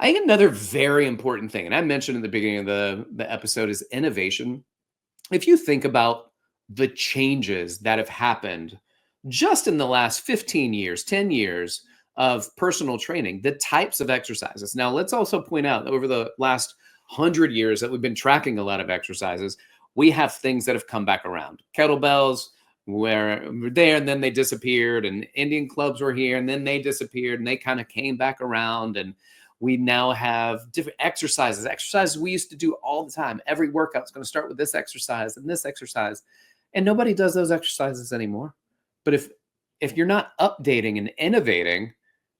I think another very important thing, and I mentioned in the beginning of the episode, is innovation. If you think about the changes that have happened just in the last 15 years, 10 years of personal training, the types of exercises. Now, let's also point out that over the last 100 years that we've been tracking a lot of exercises, we have things that have come back around. Kettlebells were there and then they disappeared, and Indian clubs were here and then they disappeared and they kind of came back around. And we now have different exercises we used to do all the time. Every workout's going to start with this exercise and this exercise, and nobody does those exercises anymore. But if you're not updating and innovating,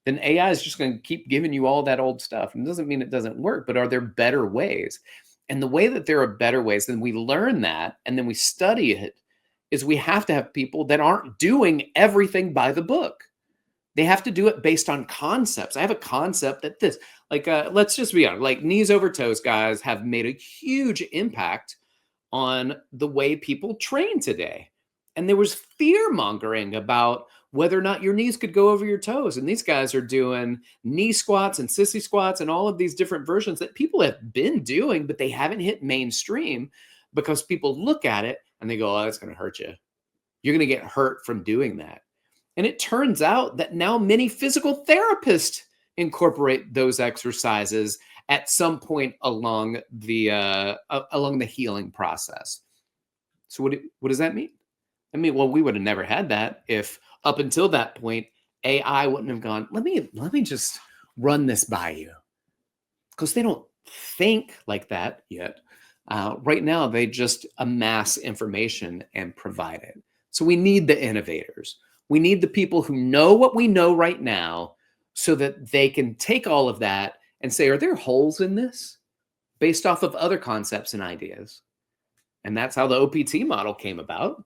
then AI is just going to keep giving you all that old stuff. And it doesn't mean it doesn't work, but are there better ways? And the way that there are better ways, then we learn that and then we study it, is we have to have people that aren't doing everything by the book. They have to do it based on concepts. I have a concept that this, like, let's just be honest, like knees over toes guys have made a huge impact on the way people train today. And there was fear mongering about whether or not your knees could go over your toes. And these guys are doing knee squats and sissy squats and all of these different versions that people have been doing, but they haven't hit mainstream because people look at it and they go, oh, that's going to hurt you. You're going to get hurt from doing that. And it turns out that now many physical therapists incorporate those exercises at some point along the healing process. So what does that mean? I mean, well, we would have never had that if up until that point AI wouldn't have gone, let me just run this by you, because they don't think like that yet. Right now, they just amass information and provide it. So we need the innovators. We need the people who know what we know right now so that they can take all of that and say, are there holes in this based off of other concepts and ideas? And that's how the OPT model came about.